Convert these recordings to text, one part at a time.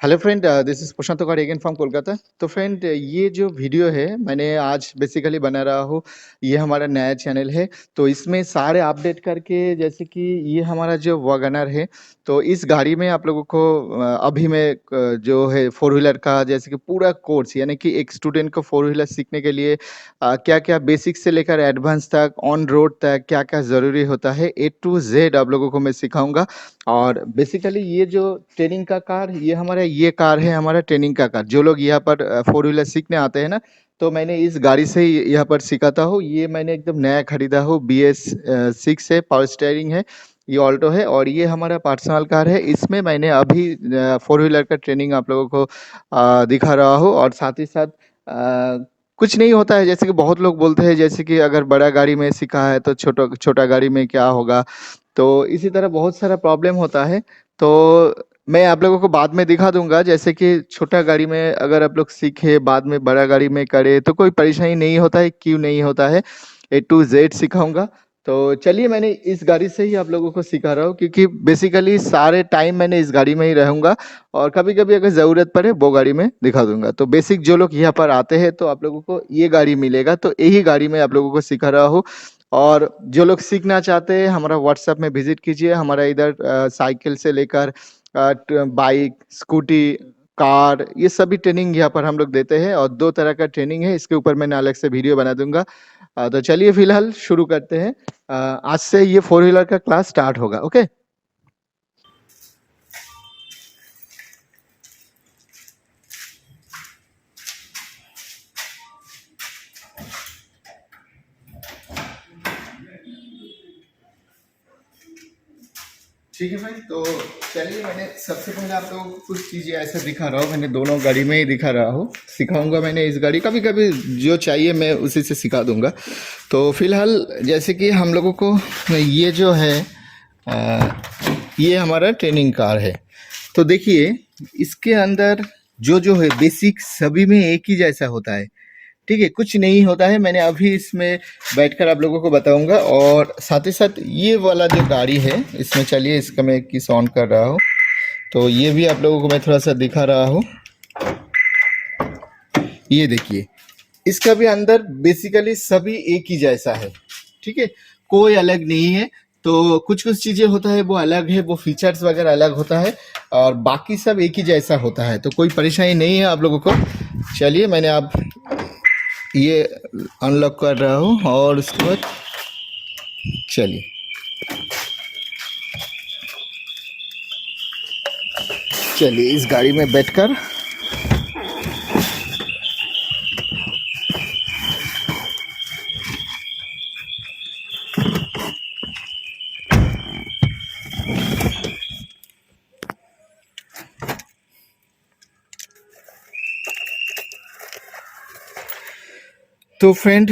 Hello friend, this is Prashant Tokar again from Kolkata. तो friend, ये जो वीडियो है मैंने आज बेसिकली बना रहा हूँ। ये हमारा नया चैनल है, तो इसमें सारे अपडेट करके, जैसे कि ये हमारा जो वैगनर है, तो इस गाड़ी में आप लोगों को अभी मैं जो है फोर व्हीलर का जैसे कि पूरा कोर्स, यानी कि एक स्टूडेंट को फोर व्हीलर सीखने के लिए क्या क्या बेसिक से लेकर एडवांस तक, ऑन रोड तक क्या क्या ज़रूरी होता है, ए टू जेड आप लोगों को मैं सिखाऊंगा। और बेसिकली ये जो ट्रेनिंग का कार, ये कार है हमारा ट्रेनिंग का कार। जो लोग यहाँ पर फोर व्हीलर सीखने आते हैं ना, तो मैंने इस गाड़ी से ही यहाँ पर सिखाता हूँ। ये मैंने एकदम नया खरीदा हूँ, BS6 है, पावर स्टीयरिंग है, ये ऑल्टो है और ये हमारा पर्सनल कार है। इसमें मैंने अभी फोर व्हीलर का ट्रेनिंग आप लोगों को दिखा रहा हूँ। और साथ ही साथ कुछ नहीं होता है, जैसे कि बहुत लोग बोलते हैं जैसे कि अगर बड़ा गाड़ी में सीखा है तो छोटा छोटा गाड़ी में क्या होगा। तो इसी तरह बहुत सारा प्रॉब्लम होता है। तो मैं आप लोगों को बाद में दिखा दूँगा, जैसे कि छोटा गाड़ी में अगर आप लोग सीखे, बाद में बड़ा गाड़ी में करे तो कोई परेशानी नहीं होता है, क्यों नहीं होता है, ए टू ज़ेड सिखाऊँगा। तो चलिए, मैंने इस गाड़ी से ही आप लोगों को सिखा रहा हूँ, क्योंकि बेसिकली सारे टाइम मैंने इस गाड़ी में ही रहूँगा और कभी-कभी अगर ज़रूरत पड़े वो गाड़ी में दिखा दूँगा। तो बेसिक जो लोग यहाँ पर आते हैं तो आप लोगों को ये गाड़ी मिलेगा, तो यही गाड़ी मैं आप लोगों को सिखा रहा हूँ। और जो लोग सीखना चाहते हैं हमारा व्हाट्सएप में विजिट कीजिए। हमारा इधर साइकिल से लेकर बाइक, स्कूटी, कार, ये सभी ट्रेनिंग यहाँ पर हम लोग देते हैं और 2 तरह का ट्रेनिंग है। इसके ऊपर मैंने अलग से वीडियो बना दूँगा। तो चलिए फिलहाल शुरू करते हैं। आज से ये फोर व्हीलर का क्लास स्टार्ट होगा। ओके। ठीक है भाई, तो चलिए, मैंने सबसे पहले आप लोगों को कुछ चीज़ें ऐसे दिखा रहा हूँ। मैंने दोनों गाड़ी में ही दिखा रहा हूँ, सिखाऊंगा मैंने इस गाड़ी, कभी कभी जो चाहिए मैं उसी से सिखा दूंगा। तो फिलहाल जैसे कि हम लोगों को ये जो है ये हमारा ट्रेनिंग कार है। तो देखिए, इसके अंदर जो जो है बेसिक सभी में एक ही जैसा होता है। ठीक है, कुछ नहीं होता है। मैंने अभी इसमें बैठकर आप लोगों को बताऊंगा। और साथ ही साथ ये वाला जो गाड़ी है इसमें, चलिए इसका मैं किस ऑन कर रहा हूँ, तो ये भी आप लोगों को मैं थोड़ा सा दिखा रहा हूँ। ये देखिए, इसका भी अंदर बेसिकली सभी एक ही जैसा है। ठीक है, कोई अलग नहीं है। तो कुछ कुछ चीज़ें होता है वो अलग है, वो फीचर्स वगैरह अलग होता है और बाकी सब एक ही जैसा होता है, तो कोई परेशानी नहीं है आप लोगों को। चलिए, मैंने आप ये अनलॉक कर रहा हूँ और उसके बाद चलिए चलिए इस गाड़ी में बैठकर तो फ्रेंड,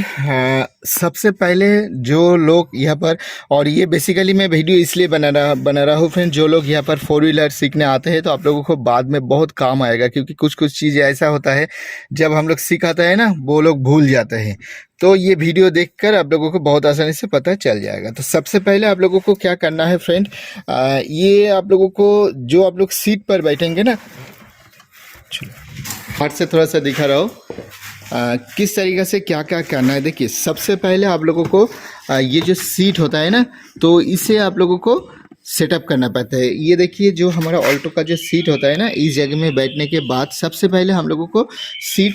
सबसे पहले जो लोग यहाँ पर, और ये बेसिकली मैं वीडियो इसलिए बना रहा हूँ फ्रेंड, जो लोग यहाँ पर फोर व्हीलर सीखने आते हैं तो आप लोगों को बाद में बहुत काम आएगा, क्योंकि कुछ कुछ चीज़ें ऐसा होता है जब हम लोग सिखाते हैं ना वो लोग भूल जाते हैं। तो ये वीडियो देखकर आप लोगों को बहुत आसानी से पता चल जाएगा। तो सबसे पहले आप लोगों को क्या करना है फ्रेंड, ये आप लोगों को, जो आप लोग सीट पर बैठेंगे ना, हाथ से थोड़ा सा दिखा रहा हूँ किस तरीके से क्या क्या करना है। देखिए, सबसे पहले आप लोगों को ये जो सीट होता है ना, तो इसे आप लोगों को सेटअप करना पड़ता है। ये देखिए, जो हमारा ऑल्टो का जो सीट होता है ना, इस जगह में बैठने के बाद सबसे पहले हम लोगों को सीट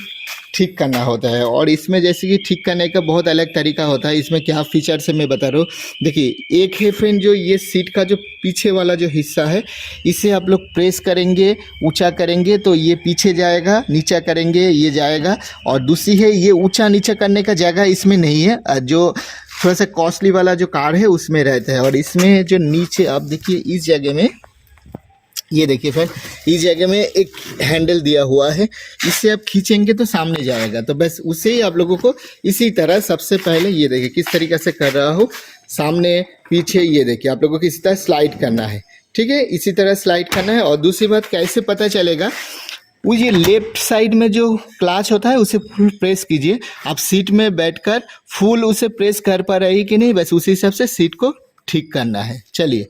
ठीक करना होता है। और इसमें जैसे कि ठीक करने का बहुत अलग तरीका होता है। इसमें क्या फीचर्स है मैं बता रहा हूँ। देखिए, एक है फ्रेंड, जो ये सीट का जो पीछे वाला जो हिस्सा है, इसे आप लोग प्रेस करेंगे, ऊंचा करेंगे तो ये पीछे जाएगा, नीचा करेंगे ये जाएगा। और दूसरी है, ये ऊंचा नीचा करने का जगह इसमें नहीं है, जो थोड़ा सा कॉस्टली वाला जो कार है उसमें रहता है। और इसमें जो नीचे आप देखिए, इस जगह में, ये देखिए फ्रेंड, इस जगह में एक हैंडल दिया हुआ है, इससे आप खींचेंगे तो सामने जाएगा। तो बस उसे ही आप लोगों को इसी तरह सबसे पहले, ये देखिए किस तरीके से कर रहा हूँ, सामने पीछे, ये देखिए आप लोगों को इसी तरह स्लाइड करना है। ठीक है, इसी तरह स्लाइड करना है। और दूसरी बात, कैसे पता चलेगा, वो ये लेफ्ट साइड में जो क्लच होता है उसे फुल प्रेस कीजिए। आप सीट में बैठकर फुल उसे प्रेस कर पा रही कि नहीं, बस उसी हिसाब से सीट को ठीक करना है। चलिए,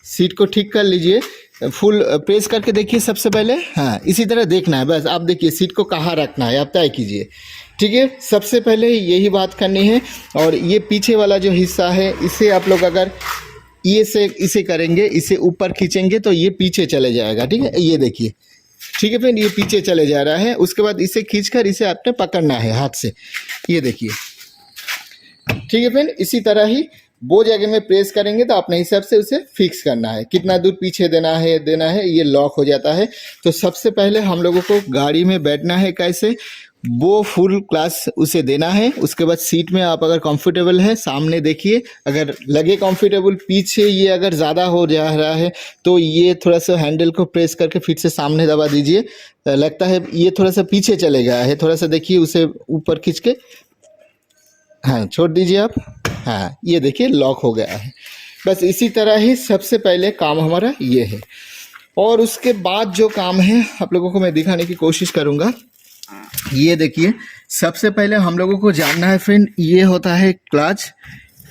सीट को ठीक कर लीजिए। फुल प्रेस करके देखिए सबसे पहले। हाँ, इसी तरह देखना है बस। आप देखिए सीट को कहाँ रखना है आप तय कीजिए, ठीक है। सबसे पहले यही बात करनी है। और ये पीछे वाला जो हिस्सा है इसे आप लोग अगर ये से इसे करेंगे, इसे ऊपर खींचेंगे तो ये पीछे चले जाएगा, ठीक है। ये देखिए, ठीक है फ्रेंड, ये पीछे चले जा रहा है। उसके बाद इसे खींचकर इसे आपने पकड़ना है हाथ से, ये देखिए, ठीक है फ्रेंड। इसी तरह ही वो जगह में प्रेस करेंगे तो अपने हिसाब से उसे फिक्स करना है, कितना दूर पीछे देना है, ये लॉक हो जाता है। तो सबसे पहले हम लोगों को गाड़ी में बैठना है कैसे, वो फुल क्लास उसे देना है। उसके बाद सीट में आप अगर कंफर्टेबल है सामने देखिए, अगर लगे कंफर्टेबल, पीछे ये अगर ज़्यादा हो जा रहा है तो ये थोड़ा सा हैंडल को प्रेस करके फिर से सामने दबा दीजिए। लगता है ये थोड़ा सा पीछे चले गया है, थोड़ा सा देखिए उसे ऊपर खींच के, हाँ छोड़ दीजिए आप। हाँ, ये देखिए लॉक हो गया है। बस इसी तरह ही सबसे पहले काम हमारा ये है। और उसके बाद जो काम है आप लोगों को मैं दिखाने की कोशिश करूँगा। ये देखिए, सबसे पहले हम लोगों को जानना है फ्रेंड, ये होता है क्लच,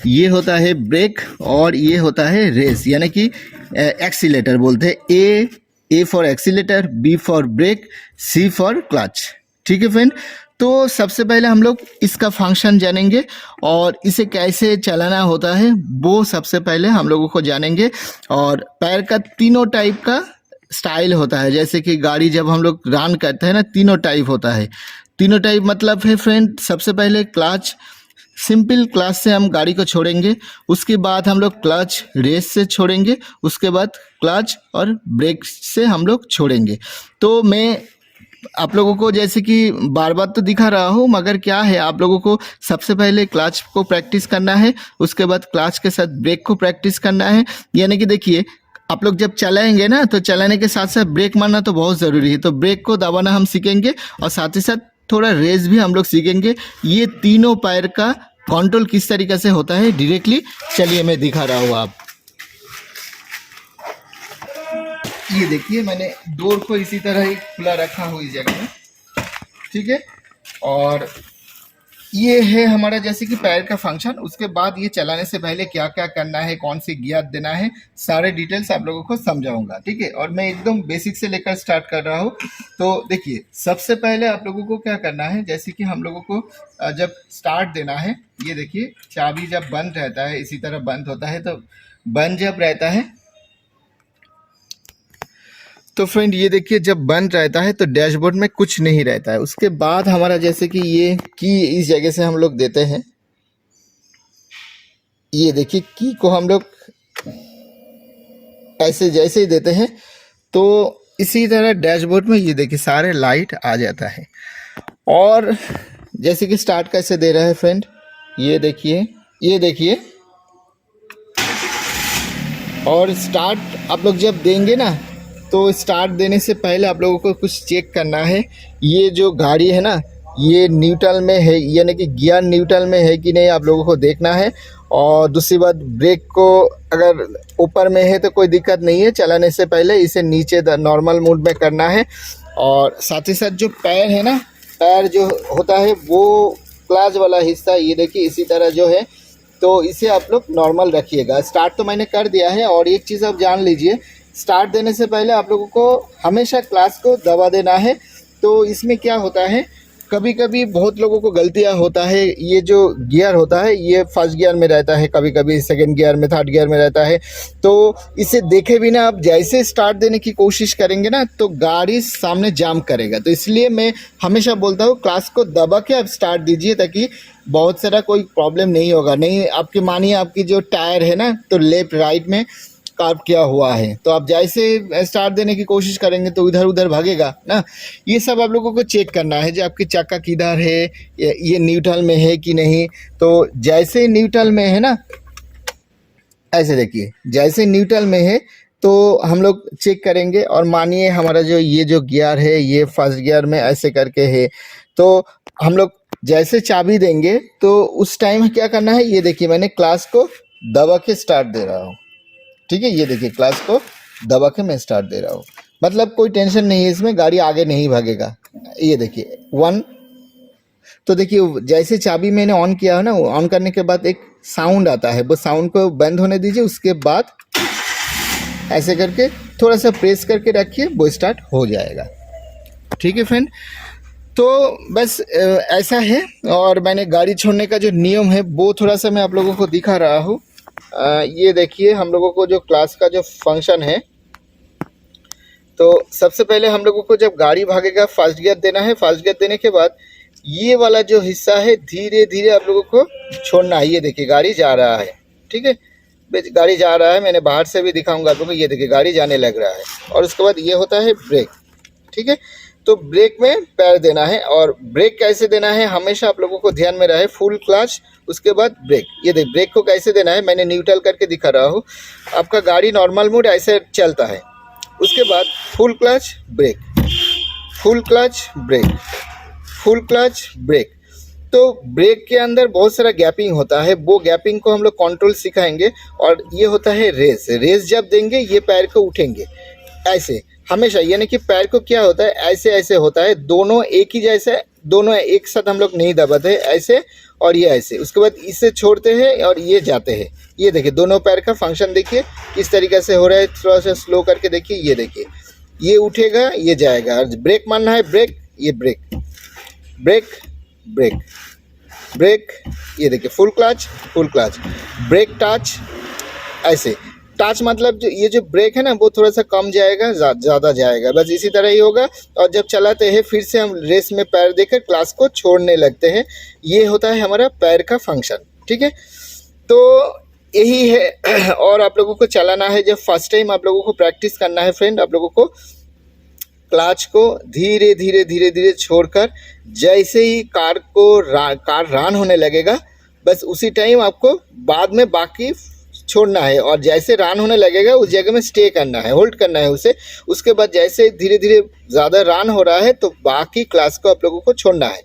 ये होता है ब्रेक और ये होता है रेस, यानी कि एक्सीलेटर बोलते हैं। A for accelerator, B for brake, C for clutch, ठीक है फ्रेंड। तो सबसे पहले हम लोग इसका फंक्शन जानेंगे और इसे कैसे चलाना होता है वो सबसे पहले हम लोगों को जानेंगे। और पैर का तीनों टाइप का स्टाइल होता है, जैसे कि गाड़ी जब हम लोग रन करते हैं ना, तीनों टाइप होता है। तीनों टाइप मतलब है फ्रेंड, सबसे पहले क्लच, सिंपल क्लच से हम गाड़ी को छोड़ेंगे। उसके बाद हम लोग क्लच रेस से छोड़ेंगे। उसके बाद क्लच और ब्रेक से हम लोग छोड़ेंगे। तो मैं आप लोगों को जैसे कि बार बार तो दिखा रहा हूँ, मगर क्या है, आप लोगों को सबसे पहले क्लच को प्रैक्टिस करना है। उसके बाद क्लच के साथ ब्रेक को प्रैक्टिस करना है। यानी कि देखिए, आप लोग जब चलाएंगे ना तो चलाने के साथ साथ ब्रेक मारना तो बहुत ज़रूरी है। तो ब्रेक को दबाना हम सीखेंगे और साथ ही साथ थोड़ा रेस भी हम लोग सीखेंगे। ये तीनों पैर का कंट्रोल किस तरीके से होता है डायरेक्टली, चलिए मैं दिखा रहा हूँ आप। ये देखिए, मैंने डोर को इसी तरह ही खुला रखा हूँ इस जगह में, ठीक है। और ये है हमारा जैसे कि पैर का फंक्शन। उसके बाद ये चलाने से पहले क्या क्या करना है, कौन सी गियर देना है, सारे डिटेल्स आप लोगों को समझाऊंगा, ठीक है। और मैं एकदम बेसिक से लेकर स्टार्ट कर रहा हूँ। तो देखिए, सबसे पहले आप लोगों को क्या करना है, जैसे कि हम लोगों को जब स्टार्ट देना है, ये देखिए चाबी जब बंद रहता है इसी तरह बंद होता है। तो बंद जब रहता है तो फ्रेंड ये देखिए, जब बंद रहता है तो डैशबोर्ड में कुछ नहीं रहता है। उसके बाद हमारा जैसे कि ये की इस जगह से हम लोग देते हैं, ये देखिए की को हम लोग ऐसे जैसे ही देते हैं तो इसी तरह डैशबोर्ड में ये देखिए सारे लाइट आ जाता है। और जैसे कि स्टार्ट कैसे दे रहा है फ्रेंड, ये देखिए। और स्टार्ट आप लोग जब देंगे ना, तो स्टार्ट देने से पहले आप लोगों को कुछ चेक करना है। ये जो गाड़ी है ना, ये न्यूट्रल में है, यानी कि गियर न्यूट्रल में है कि नहीं, आप लोगों को देखना है। और दूसरी बात, ब्रेक को अगर ऊपर में है तो कोई दिक्कत नहीं है, चलाने से पहले इसे नीचे नॉर्मल मोड में करना है। और साथ ही साथ जो पैर है ना, पैर जो होता है वो क्लच वाला हिस्सा, ये देखिए इसी तरह जो है, तो इसे आप लोग नॉर्मल रखिएगा। स्टार्ट तो मैंने कर दिया है। और एक चीज़ आप जान लीजिए, स्टार्ट देने से पहले आप लोगों को हमेशा क्लच को दबा देना है। तो इसमें क्या होता है, कभी कभी बहुत लोगों को गलतियां होता है। ये जो गियर होता है ये फर्स्ट गियर में रहता है, कभी कभी सेकंड गियर में, थर्ड गियर में रहता है। तो इसे देखे बिना आप जैसे स्टार्ट देने की कोशिश करेंगे ना तो गाड़ी सामने जाम करेगा। तो इसलिए मैं हमेशा बोलता हूँ क्लच को दबा के आप स्टार्ट दीजिए, ताकि बहुत सारा कोई प्रॉब्लम नहीं होगा। नहीं, आपकी मानिए आपकी जो टायर है ना, तो लेफ्ट राइट में कार्व किया हुआ है, तो आप जैसे स्टार्ट देने की कोशिश करेंगे तो इधर उधर भागेगा ना। ये सब आप लोगों को चेक करना है, जो आपकी चक्का किधर है, ये न्यूट्रल में है कि नहीं। तो जैसे न्यूट्रल में है ना, ऐसे देखिए, जैसे न्यूट्रल में है तो हम लोग चेक करेंगे। और मानिए हमारा जो ये जो गियर है ये फर्स्ट गियर में ऐसे करके है, तो हम लोग जैसे चाबी देंगे तो उस टाइम क्या करना है, ये देखिए मैंने क्लच को दबा के स्टार्ट दे रहा हूँ, ठीक है। ये देखिए क्लच को दबा के मैं स्टार्ट दे रहा हूँ, मतलब कोई टेंशन नहीं है इसमें, गाड़ी आगे नहीं भागेगा। ये देखिए 1। तो देखिए जैसे चाबी मैंने ऑन किया है ना, ऑन करने के बाद एक साउंड आता है, वो साउंड को बंद होने दीजिए। उसके बाद ऐसे करके थोड़ा सा प्रेस करके रखिए, वो स्टार्ट हो जाएगा। ठीक है फ्रेंड, तो बस ऐसा है। और मैंने गाड़ी छोड़ने का जो नियम है वो थोड़ा सा मैं आप लोगों को दिखा रहा हूँ। ये देखिए, हम लोगों को जो क्लास का जो फंक्शन है, तो सबसे पहले हम लोगों को जब गाड़ी भागेगा फास्ट गियर देना है। फास्ट गियर देने के बाद ये वाला जो हिस्सा है धीरे धीरे आप लोगों को छोड़ना है। ये देखिए गाड़ी जा रहा है, ठीक है, गाड़ी जा रहा है। मैंने बाहर से भी दिखाऊंगा आप लोगों को। ये देखिए गाड़ी जाने लग रहा है। और उसके बाद ये होता है ब्रेक, ठीक है। तो ब्रेक में पैर देना है। और ब्रेक कैसे देना है हमेशा आप लोगों को ध्यान में रहे। फुल क्लच, उसके बाद ब्रेक। ये देख ब्रेक को कैसे देना है मैंने न्यूट्रल करके दिखा रहा हूँ। आपका गाड़ी नॉर्मल मोड ऐसे चलता है, उसके बाद full clutch break, full clutch break, full clutch break. तो ब्रेक के अंदर बहुत सारा गैपिंग होता है, वो गैपिंग को हम लोग कंट्रोल सिखाएंगे। और ये होता है रेस। रेस जब देंगे ये पैर को उठेंगे ऐसे हमेशा, यानी कि पैर को क्या होता है ऐसे ऐसे होता है, दोनों एक ही जैसे, दोनों एक साथ हम लोग नहीं दबाते ऐसे और ये ऐसे। उसके बाद इसे छोड़ते हैं और ये जाते हैं। ये देखिए दोनों पैर का फंक्शन देखिए किस तरीके से हो रहा है। थोड़ा सा स्लो करके देखिए, ये देखिए ये उठेगा ये जाएगा। और ब्रेक मारना है, ब्रेक, ये ब्रेक, ब्रेक, ब्रेक, ब्रेक, ये देखिए full clutch, full clutch, brake touch ऐसे। टच मतलब जो ये जो ब्रेक है ना वो थोड़ा सा कम जाएगा, ज़्यादा जाएगा, बस इसी तरह ही होगा। और जब चलाते हैं फिर से हम रेस में पैर देकर क्लास को छोड़ने लगते हैं। ये होता है हमारा पैर का फंक्शन, ठीक है। तो यही है। और आप लोगों को चलाना है, जब फर्स्ट टाइम आप लोगों को प्रैक्टिस करना है फ्रेंड, आप लोगों को क्लच को धीरे धीरे धीरे धीरे छोड़कर जैसे ही कार रन होने लगेगा बस उसी टाइम आपको बाद में बाकी छोड़ना है। और जैसे रन होने लगेगा उस जगह में स्टे करना है, होल्ड करना है उसे। उसके बाद जैसे धीरे धीरे ज़्यादा रन हो रहा है तो बाकी क्लास को आप लोगों को छोड़ना है।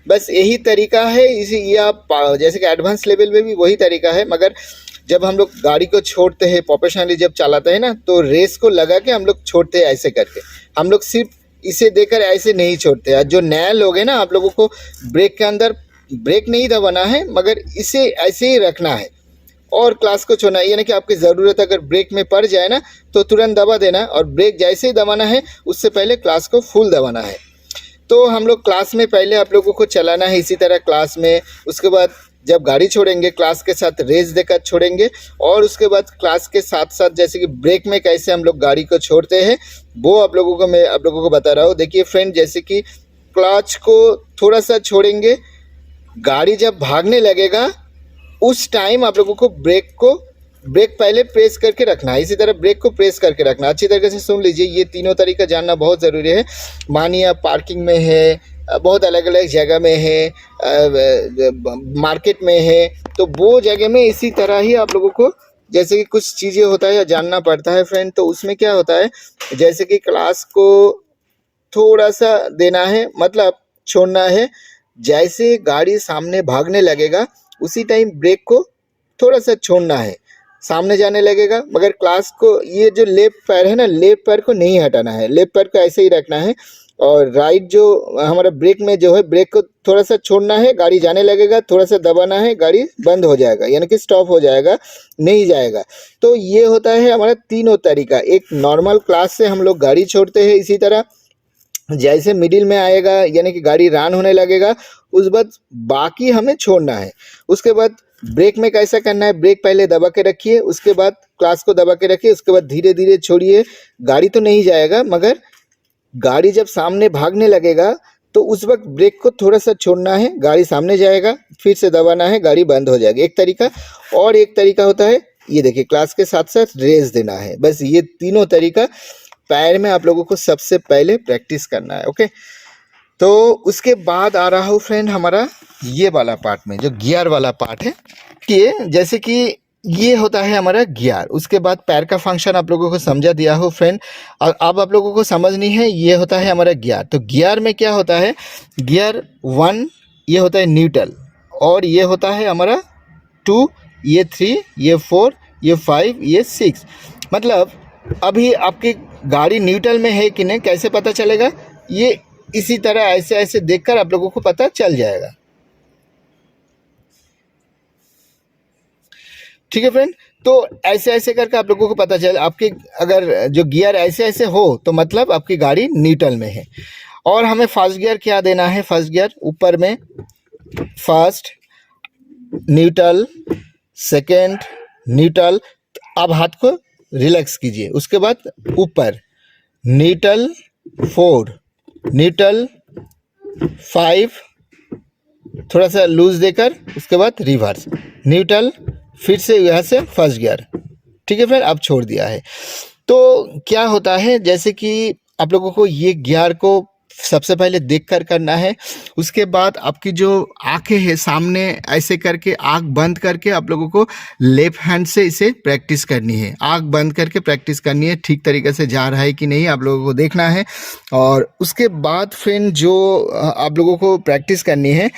बस यही तरीका है। इसी ये आप जैसे कि एडवांस लेवल में भी वही तरीका है, मगर जब हम लोग गाड़ी को छोड़ते हैं प्रोफेशनली जब चलाते हैं ना तो रेस को लगा के हम लोग छोड़ते हैं ऐसे करके। हम लोग सिर्फ इसे देकर ऐसे नहीं छोड़ते हैं। जो नए लोग हैं ना, आप लोगों को ब्रेक के अंदर ब्रेक नहीं दबाना है मगर इसे ऐसे ही रखना है और क्लास को छोड़ना है। यानी कि आपकी ज़रूरत अगर ब्रेक में पड़ जाए ना तो तुरंत दबा देना, और ब्रेक जैसे ही दबाना है उससे पहले क्लास को फुल दबाना है। तो हम लोग क्लास में पहले आप लोगों को चलाना है इसी तरह क्लास में। उसके बाद जब गाड़ी छोड़ेंगे क्लास के साथ रेस देकर छोड़ेंगे। और उसके बाद क्लास के साथ साथ जैसे कि ब्रेक में कैसे हम लोग गाड़ी को छोड़ते हैं वो आप लोगों को मैं आप लोगों को बता रहा हूँ। देखिए फ्रेंड, जैसे कि क्लच को थोड़ा सा छोड़ेंगे, गाड़ी जब भागने लगेगा उस टाइम आप लोगों को ब्रेक पहले प्रेस करके रखना है। इसी तरह ब्रेक को प्रेस करके रखना। अच्छी तरीके से सुन लीजिए, ये तीनों तरीका जानना बहुत ज़रूरी है। मानिए आप पार्किंग में है, बहुत अलग अलग जगह में है, मार्केट में है, तो वो जगह में इसी तरह ही आप लोगों को जैसे कि कुछ चीज़ें होता है या जानना पड़ता है फ्रेंड। तो उसमें क्या होता है, जैसे कि क्लास को थोड़ा सा देना है, मतलब छोड़ना है। जैसे गाड़ी सामने भागने लगेगा उसी टाइम ब्रेक को थोड़ा सा छोड़ना है, सामने जाने लगेगा। मगर क्लास को ये जो लेफ्ट पैर है ना, लेफ्ट पैर को नहीं हटाना है, लेफ्ट पैर को ऐसे ही रखना है। और राइट जो हमारा ब्रेक में जो है ब्रेक को थोड़ा सा छोड़ना है, गाड़ी जाने लगेगा थोड़ा सा दबाना है, गाड़ी बंद हो जाएगा यानी कि स्टॉप हो जाएगा, नहीं जाएगा। तो ये होता है हमारा तीनों तरीका। एक नॉर्मल क्लास से हम लोग गाड़ी छोड़ते हैं, इसी तरह जैसे मिडिल में आएगा यानी कि गाड़ी रन होने लगेगा उस बाद बाकी हमें छोड़ना है। उसके बाद ब्रेक में कैसा करना है, ब्रेक पहले दबा के रखिए, उसके बाद क्लास को दबा के रखिए, उसके बाद धीरे धीरे छोड़िए। गाड़ी तो नहीं जाएगा मगर गाड़ी जब सामने भागने लगेगा तो उस वक्त ब्रेक को थोड़ा सा छोड़ना है, गाड़ी सामने जाएगा, फिर से दबाना है, गाड़ी बंद हो जाएगी। एक तरीका। और एक तरीका होता है ये देखिए, क्लास के साथ साथ रेस देना है। बस ये तीनों तरीका पैर में आप लोगों को सबसे पहले प्रैक्टिस करना है। ओके, तो उसके बाद आ रहा हूँ फ्रेंड हमारा ये वाला पार्ट में, जो गियर वाला पार्ट है। कि जैसे कि ये होता है हमारा गियर। उसके बाद पैर का फंक्शन आप लोगों को समझा दिया हो फ्रेंड। और अब आप लोगों को समझनी है, ये होता है हमारा गियर। तो गियर में क्या होता है, गियर 1 ये होता है न्यूट्रल, और ये होता है हमारा 2, ये 3, ये 4, ये 5, ये 6। मतलब अभी आपकी गाड़ी न्यूट्रल में है कि नहीं कैसे पता चलेगा, ये इसी तरह ऐसे ऐसे देखकर आप लोगों को पता चल जाएगा। ठीक है फ्रेंड, तो ऐसे ऐसे करके आप लोगों को पता चल, आपके अगर जो गियर ऐसे ऐसे हो तो मतलब आपकी गाड़ी न्यूट्रल में है। और हमें फर्स्ट गियर क्या देना है, फर्स्ट गियर ऊपर में फर्स्ट न्यूट्रल, सेकेंड न्यूट्रल। अब हाथ को रिलैक्स कीजिए, उसके बाद ऊपर न्यूट्रल 4, न्यूट्रल 5, थोड़ा सा लूज देकर उसके बाद रिवर्स न्यूट्रल, फिर से यहाँ से फर्स्ट गियर। ठीक है फ्रेंड, अब छोड़ दिया है। तो क्या होता है, जैसे कि आप लोगों को ये गियर को सबसे पहले देख कर करना है। उसके बाद आपकी जो आंखें हैं सामने ऐसे करके आंख बंद करके आप लोगों को लेफ्ट हैंड से इसे प्रैक्टिस करनी है। आंख बंद करके प्रैक्टिस करनी है, ठीक तरीके से जा रहा है कि नहीं आप लोगों को देखना है। और उसके बाद फ्रेंड जो आप लोगों को प्रैक्टिस करनी है,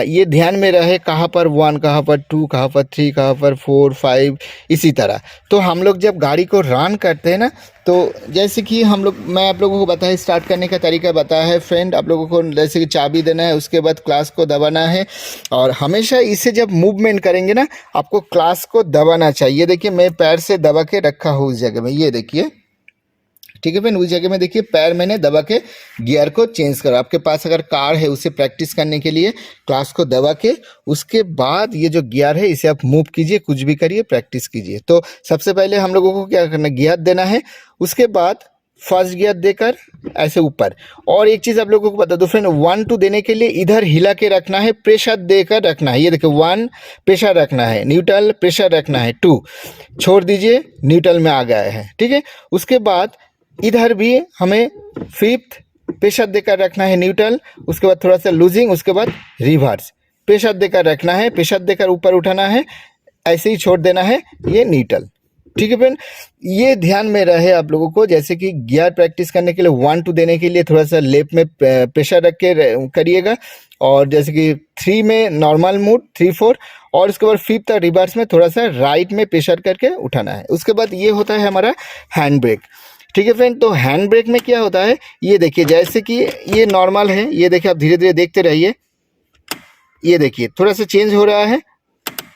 ये ध्यान में रहे कहाँ पर 1, कहाँ पर 2, कहाँ पर 3, कहाँ पर 4, 5, इसी तरह। तो हम लोग जब गाड़ी को रन करते हैं ना, तो जैसे कि मैं आप लोगों को बताया, स्टार्ट करने का तरीका बताया है फ्रेंड। आप लोगों को जैसे कि चाबी देना है, उसके बाद क्लास को दबाना है। और हमेशा इसे जब मूवमेंट करेंगे ना, आपको क्लास को दबाना चाहिए। देखिए मैं पैर से दबा के रखा हूँ उस जगह में, ये देखिए। ठीक है फ्रेंड, उस जगह में देखिए पैर मैंने दबा के गियर को चेंज करो। आपके पास अगर कार है, उसे प्रैक्टिस करने के लिए क्लास को दबा के उसके बाद ये जो गियर है इसे आप मूव कीजिए, कुछ भी करिए, प्रैक्टिस कीजिए। तो सबसे पहले हम लोगों को क्या करना है, गियर देना है। उसके बाद फर्स्ट गियर देकर ऐसे ऊपर। और एक चीज़ आप लोगों को बता दो फ्रेंड, 1 2 देने के लिए इधर हिला के रखना है, प्रेशर देकर रखना है। ये देखिए 1 प्रेशर रखना है, न्यूट्रल प्रेशर रखना है, 2 छोड़ दीजिए, न्यूट्रल में आ गया है। ठीक है, उसके बाद इधर भी हमें 5th प्रेशर देकर रखना है, न्यूट्रल, उसके बाद थोड़ा सा लूजिंग, उसके बाद रिवर्स प्रेशर देकर रखना है, प्रेशर देकर ऊपर उठाना है, ऐसे ही छोड़ देना है, ये न्यूट्रल। ठीक है फ्रेंड, ये ध्यान में रहे आप लोगों को। जैसे कि गियर प्रैक्टिस करने के लिए 1 2 देने के लिए थोड़ा सा लेफ्ट में प्रेशर रख के करिएगा, और जैसे कि 3 में नॉर्मल मूड, 3 4, और उसके बाद 5th रिवर्स में थोड़ा सा राइट में प्रेशर करके उठाना है। उसके बाद ये होता है हमारा हैंड ब्रेक। ठीक है फ्रेंड, तो हैंड ब्रेक में क्या होता है, ये देखिए जैसे कि ये नॉर्मल है, ये देखिए आप धीरे धीरे देखते रहिए, ये देखिए थोड़ा सा चेंज हो रहा है,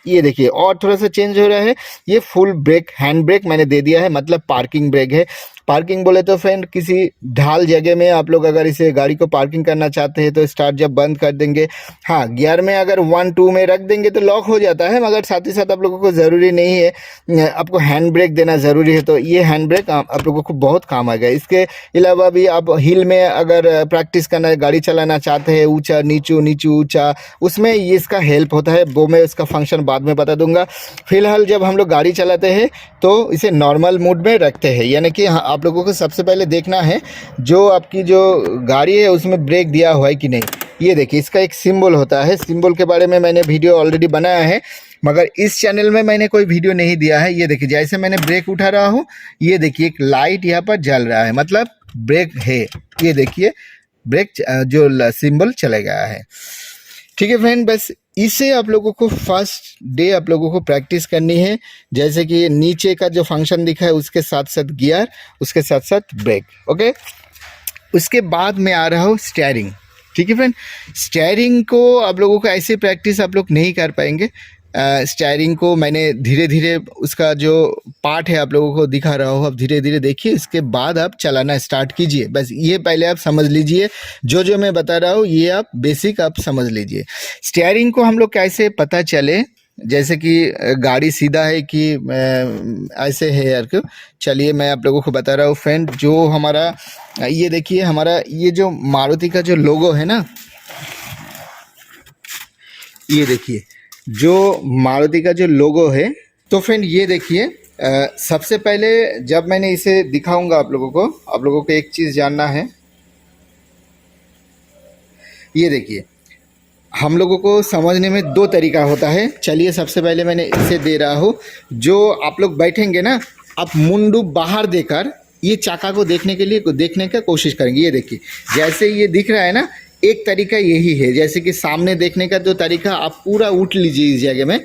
ये देखिए और थोड़ा सा चेंज हो रहा है। ये फुल ब्रेक, हैंड ब्रेक मैंने दे दिया है, मतलब पार्किंग ब्रेक है। पार्किंग बोले तो फ्रेंड, किसी ढाल जगह में आप लोग अगर इसे गाड़ी को पार्किंग करना चाहते हैं तो स्टार्ट जब बंद कर देंगे, हाँ गियर में अगर 1 2 में रख देंगे तो लॉक हो जाता है, मगर साथ ही साथ आप लोगों को ज़रूरी नहीं है, आपको हैंड ब्रेक देना ज़रूरी है। तो ये हैंड ब्रेक आप लोगों को बहुत काम आएगा। इसके अलावा भी आप हिल में अगर प्रैक्टिस करना, गाड़ी चलाना चाहते हैं, ऊँचा नीचू नीचू ऊँचा, उसमें ये इसका हेल्प होता है। वो मैं इसका फंक्शन बाद में बता दूंगा। फिलहाल जब हम लोग गाड़ी चलाते हैं तो इसे नॉर्मल मोड में रखते हैं, यानी कि आप लोगों को सबसे पहले देखना है जो आपकी जो गाड़ी है उसमें ब्रेक दिया हुआ है कि नहीं। ये देखिए इसका एक सिंबल होता है, सिंबल के बारे में मैंने वीडियो ऑलरेडी बनाया है, मगर इस चैनल में मैंने कोई वीडियो नहीं दिया है। ये देखिए जैसे मैंने ब्रेक उठा रहा हूँ, ये देखिए एक लाइट यहाँ पर जल रहा है, मतलब ब्रेक है। ये देखिए ब्रेक जो सिंबल चला गया है। ठीक है फ्रेंड, बस इसे आप लोगों को फर्स्ट डे आप लोगों को प्रैक्टिस करनी है। जैसे कि नीचे का जो फंक्शन दिखा है उसके साथ साथ गियर, उसके साथ साथ ब्रेक। ओके, उसके बाद मैं आ रहा हूँ स्टीयरिंग। ठीक है फ्रेंड, स्टीयरिंग को आप लोगों को ऐसे प्रैक्टिस आप लोग नहीं कर पाएंगे। स्टीयरिंग को मैंने धीरे धीरे उसका जो पार्ट है आप लोगों को दिखा रहा हूँ, आप धीरे धीरे देखिए, इसके बाद आप चलाना स्टार्ट कीजिए। बस ये पहले आप समझ लीजिए, जो मैं बता रहा हूँ ये आप बेसिक आप समझ लीजिए। स्टीयरिंग को हम लोग कैसे पता चले, जैसे कि गाड़ी सीधा है कि ऐसे है यार क्यों, चलिए मैं आप लोगों को बता रहा हूँ फ्रेंड। जो हमारा ये देखिए, हमारा ये जो मारुति का जो लोगो है ना, ये देखिए जो मारुति का जो लोगो है, तो फ्रेंड ये देखिए सबसे पहले जब मैंने इसे दिखाऊंगा आप लोगों को एक चीज़ जानना है। ये देखिए हम लोगों को समझने में 2 तरीका होता है। चलिए सबसे पहले मैंने इसे दे रहा हूँ, जो आप लोग बैठेंगे ना, आप मुंडू बाहर देकर ये चाका को देखने का कोशिश करेंगे। ये देखिए जैसे ये दिख रहा है ना, एक तरीका यही है, जैसे कि सामने देखने का जो तरीका, आप पूरा उठ लीजिए इस जगह में,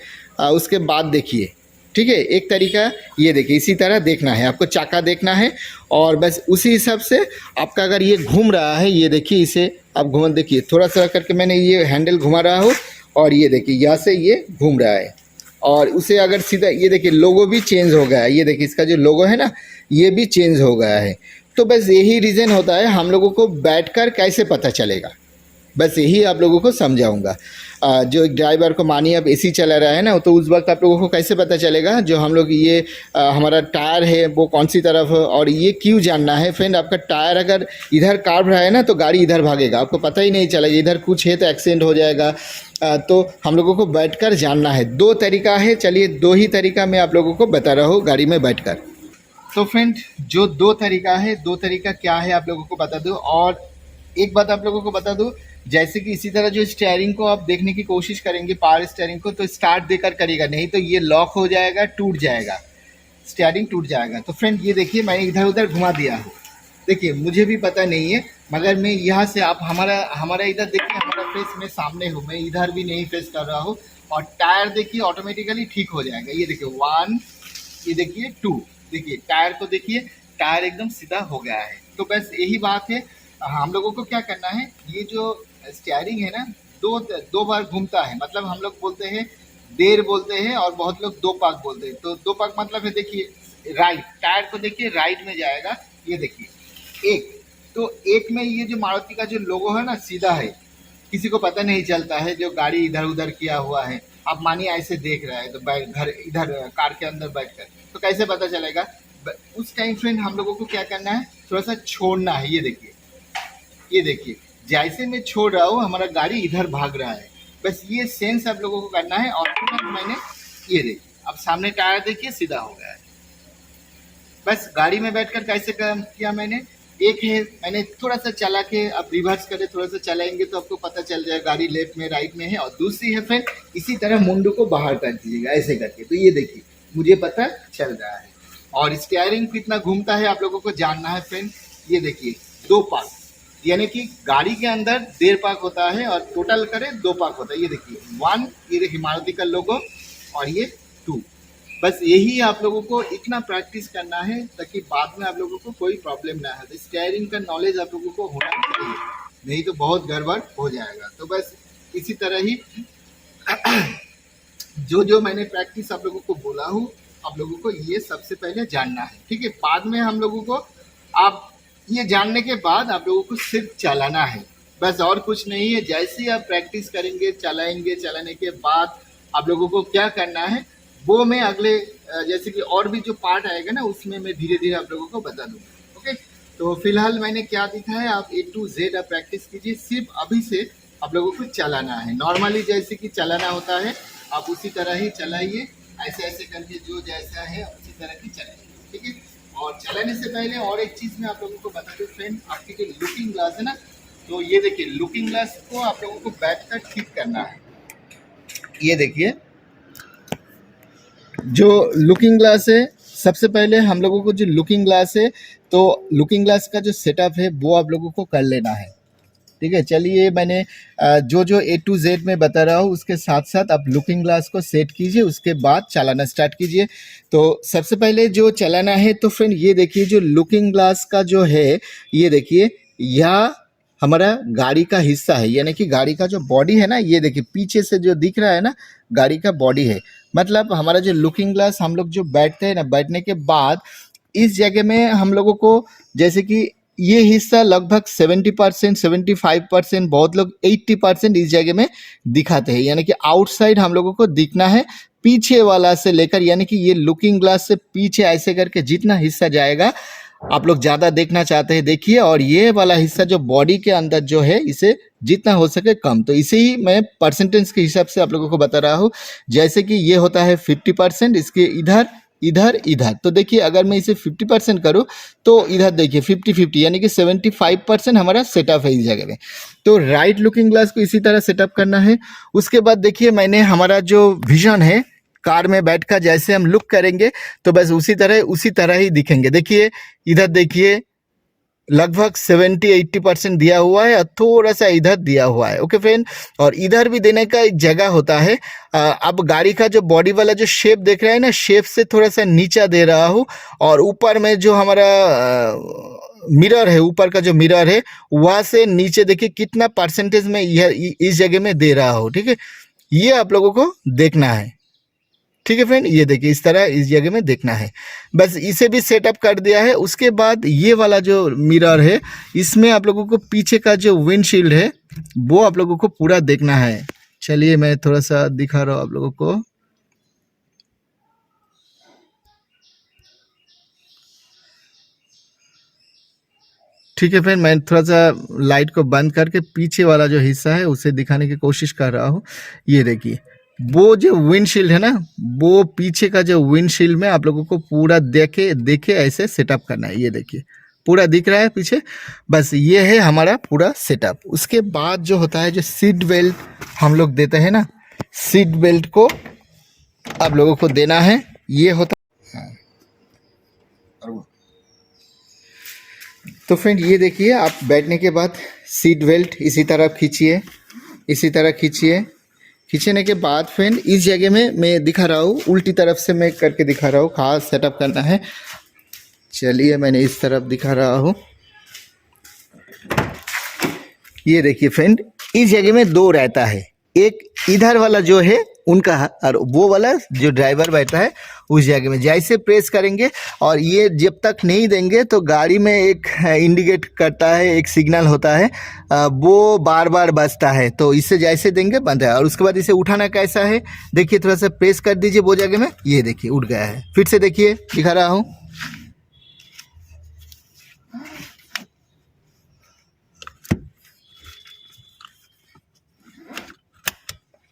उसके बाद देखिए। ठीक है, एक तरीका ये देखिए, इसी तरह देखना है आपको, चाका देखना है, और बस उसी हिसाब से आपका अगर ये घूम रहा है, ये देखिए इसे आप घूम, देखिए थोड़ा सा करके मैंने ये हैंडल घुमा रहा हूँ, और ये देखिए यहाँ से ये घूम रहा है, और उसे अगर सीधा, ये देखिए लोगो भी चेंज हो गया है, ये देखिए इसका जो लोगो है ना ये भी चेंज हो गया है। तो बस यही रीज़न होता है, हम लोगों को बैठकर कैसे पता चलेगा, बस यही आप लोगों को समझाऊंगा। जो एक ड्राइवर को मानिए अब एसी चला रहा है ना, तो उस वक्त आप लोगों को कैसे पता चलेगा जो हम लोग ये हमारा टायर है वो कौन सी तरफ है, और ये क्यों जानना है फ्रेंड। आपका टायर अगर इधर काट रहा है ना तो गाड़ी इधर भागेगा, आपको पता ही नहीं चलेगा, इधर कुछ है तो एक्सीडेंट हो जाएगा। तो हम लोगों को बैठकर जानना है। दो तरीका है, चलिए दो ही तरीका मैं आप लोगों को बता रहा हूँ गाड़ी में बैठकर। तो फ्रेंड जो दो तरीका है, दो तरीका क्या है आप लोगों को बता दूँ। और एक बात आप लोगों को बता दूँ, जैसे कि इसी तरह जो स्टीयरिंग को आप देखने की कोशिश करेंगे पावर स्टीयरिंग को, तो स्टार्ट देकर करिएगा, नहीं तो ये लॉक हो जाएगा, टूट जाएगा, स्टीयरिंग टूट जाएगा। तो फ्रेंड ये देखिए मैंने इधर उधर घुमा दिया हूँ, देखिए मुझे भी पता नहीं है, मगर मैं यहाँ से आप हमारा इधर देखिए, हमारा फेस मैं सामने हूँ, मैं इधर भी नहीं फेस कर रहा हूँ। और टायर देखिए ऑटोमेटिकली ठीक हो जाएगा, ये देखिए 1, ये देखिए 2, देखिए टायर को देखिए, टायर एकदम सीधा हो गया है। तो बस यही बात है, हम लोगों को क्या करना है, ये जो स्टीयरिंग है ना दो दो बार घूमता है, मतलब हम लोग बोलते हैं देर बोलते हैं और बहुत लोग दो पाक बोलते हैं। तो दो पाक मतलब है देखिए राइट, टायर को देखिए राइट में जाएगा, ये देखिए एक, तो एक में ये जो मारुति का जो लोगो है ना सीधा है, किसी को पता नहीं चलता है, जो गाड़ी इधर उधर किया हुआ है। आप मानिए ऐसे देख रहा है तो बैठ घर इधर कार के अंदर बैठकर, तो कैसे पता चलेगा। उस टाइम फ्रेंड हम लोगों को क्या करना है, थोड़ा सा छोड़ना है, ये देखिए, ये देखिए जैसे मैं छोड़ रहा हूँ हमारा गाड़ी इधर भाग रहा है, बस ये सेंस आप लोगों को करना है। और तुरंत मैंने ये देखिए, अब सामने टायर देखिए सीधा हो गया है। बस गाड़ी में बैठकर कैसे काम किया मैंने, एक है मैंने थोड़ा सा चला के, आप रिवर्स करें थोड़ा सा चलाएंगे तो आपको पता चल जाएगा गाड़ी लेफ्ट में राइट में है। और दूसरी है फ्रेंड, इसी तरह मुंडू को बाहर कर दीजिएगा ऐसे करके, तो ये देखिए मुझे पता चल रहा है। और स्टीयरिंग कितना घूमता है आप लोगों को जानना है फ्रेंड, ये देखिए 2 पाक, यानी कि गाड़ी के अंदर 1.5 पाक होता है और टोटल करें 2 पाक होता है। ये देखिए 1, ये देखिए मारुति का लोगो, और ये 2। बस यही आप लोगों को इतना प्रैक्टिस करना है ताकि बाद में आप लोगों को कोई प्रॉब्लम ना हो। स्टीयरिंग का नॉलेज आप लोगों को होना चाहिए, नहीं तो बहुत गड़बड़ हो जाएगा। तो बस इसी तरह ही जो जो मैंने प्रैक्टिस आप लोगों को बोला हूँ, आप लोगों को ये सबसे पहले जानना है, ठीक है। बाद में हम लोगों को, आप ये जानने के बाद आप लोगों को सिर्फ चलाना है, बस और कुछ नहीं है। जैसे ही आप प्रैक्टिस करेंगे, चलाएंगे, चलाने के बाद आप लोगों को क्या करना है वो मैं अगले जैसे कि और भी जो पार्ट आएगा ना उसमें मैं धीरे धीरे आप लोगों को बता दूंगा। ओके, तो फिलहाल मैंने क्या दिखाया, आप A to Z आप प्रैक्टिस कीजिए। सिर्फ अभी से आप लोगों को चलाना है, नॉर्मली जैसे कि चलाना होता है आप उसी तरह ही चलाइए, ऐसे ऐसे करके जो जैसा है उसी तरह की चलाइए, ठीक है। और चलाने से पहले और एक चीज़ मैं आप लोगों को बता दूँ फ्रेंड, आपकी जो लुकिंग ग्लास है ना, तो ये देखिए लुकिंग ग्लास को आप लोगों को बैठ कर ठीक करना है। ये देखिए जो लुकिंग ग्लास है, सबसे पहले हम लोगों को जो लुकिंग ग्लास है, तो लुकिंग ग्लास का जो सेटअप है वो आप लोगों को कर लेना है, ठीक है। चलिए मैंने जो जो A to Z में बता रहा हूँ उसके साथ साथ आप लुकिंग ग्लास को सेट कीजिए, उसके बाद चलाना स्टार्ट कीजिए। तो सबसे पहले जो चलाना है, तो फ्रेंड ये देखिए जो लुकिंग ग्लास का जो है, ये देखिए यह हमारा गाड़ी का हिस्सा है, यानी कि गाड़ी का जो बॉडी है ना, ये देखिए पीछे से जो दिख रहा है ना गाड़ी का बॉडी है। मतलब हमारा जो लुकिंग ग्लास हम लोग जो बैठते हैं ना, बैठने के बाद इस जगह में हम लोगों को, जैसे कि ये हिस्सा लगभग 70%, 75%, बहुत लोग 80% इस जगह में दिखाते हैं, यानी कि आउटसाइड हम लोगों को दिखना है। पीछे वाला से लेकर, यानी कि ये लुकिंग ग्लास से पीछे ऐसे करके जितना हिस्सा जाएगा आप लोग ज़्यादा देखना चाहते हैं देखिए, और ये वाला हिस्सा जो बॉडी के अंदर जो है इसे जितना हो सके कम। तो इसे ही मैं परसेंटेज के हिसाब से आप लोगों को बता रहा हूँ। जैसे कि ये होता है 50%, इसके इधर इधर इधर, तो देखिए अगर मैं इसे 50% करूँ तो इधर देखिए 50-50, यानी कि 75% हमारा सेटअप है इस जगह में। तो राइट लुकिंग ग्लास को इसी तरह सेटअप करना है। उसके बाद देखिए मैंने हमारा जो विजन है, कार में बैठकर जैसे हम लुक करेंगे तो बस उसी तरह ही दिखेंगे। देखिए इधर देखिए लगभग 70-80% दिया हुआ है और थोड़ा सा इधर दिया हुआ है। ओके फ्रेंड, और इधर भी देने का एक जगह होता है। अब गाड़ी का जो बॉडी वाला जो शेप देख रहे हैं ना, शेप से थोड़ा सा नीचा दे रहा हूँ, और ऊपर में जो हमारा मिरर है, ऊपर का जो मिरर है वहाँ से नीचे देखिए कितना परसेंटेज में यह इस जगह में दे रहा हूँ, ठीक है। ये आप लोगों को देखना है। ठीक है फ्रेंड, ये देखिए इस तरह इस जगह में देखना है। बस इसे भी सेटअप कर दिया है। उसके बाद ये वाला जो मिरर है, इसमें आप लोगों को पीछे का जो विंडशील्ड है वो आप लोगों को पूरा देखना है। चलिए मैं थोड़ा सा दिखा रहा हूँ आप लोगों को। ठीक है फ्रेंड, मैं थोड़ा सा लाइट को बंद करके पीछे वाला जो हिस्सा है उसे दिखाने की कोशिश कर रहा हूँ। ये देखिए वो जो विंडशील्ड है ना, वो पीछे का जो विंडशील्ड में आप लोगों को पूरा देखे ऐसे सेटअप करना है। ये देखिए पूरा दिख रहा है पीछे। बस ये है हमारा पूरा सेटअप। उसके बाद जो होता है, जो सीट बेल्ट हम लोग देते हैं ना, सीट बेल्ट को आप लोगों को देना है। ये होता तो फ्रेंड ये देखिए, आप बैठने के बाद सीट बेल्ट इसी तरह खींचिए, इसी तरह खींचिए। खींचने के बाद फ्रेंड इस जगह में मैं दिखा रहा हूँ, उल्टी तरफ से मैं करके दिखा रहा हूँ, खास सेटअप करना है। चलिए मैंने इस तरफ दिखा रहा हूँ। ये देखिए फ्रेंड, इस जगह में दो रहता है, एक इधर वाला जो है उनका, और वो वाला जो ड्राइवर बैठा है उस जगह में। जैसे प्रेस करेंगे और ये जब तक नहीं देंगे तो गाड़ी में एक इंडिकेट करता है, एक सिग्नल होता है, वो बार बार बजता है। तो इससे जैसे देंगे बंद है। और उसके बाद इसे उठाना कैसा है, देखिए थोड़ा सा प्रेस कर दीजिए वो जगह में। ये देखिए उठ गया है। फिर से देखिए, दिखा रहा हूँ।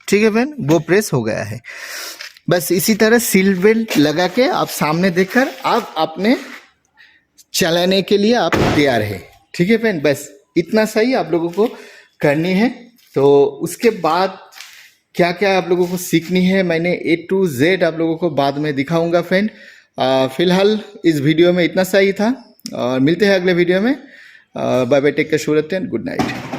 ठीक है फ्रेंड, वो प्रेस हो गया है। बस इसी तरह सीट बेल्ट लगा के आप सामने देखकर आप अपने चलाने के लिए आप तैयार है। ठीक है फ्रेंड, बस इतना सही आप लोगों को करनी है। तो उसके बाद क्या क्या आप लोगों को सीखनी है, मैंने A to Z आप लोगों को बाद में दिखाऊंगा फ्रेंड। फिलहाल इस वीडियो में इतना सही था, और मिलते हैं अगले वीडियो में। बाय बाय, टेक केयर, शुभ रात्रि एंड गुड नाइट।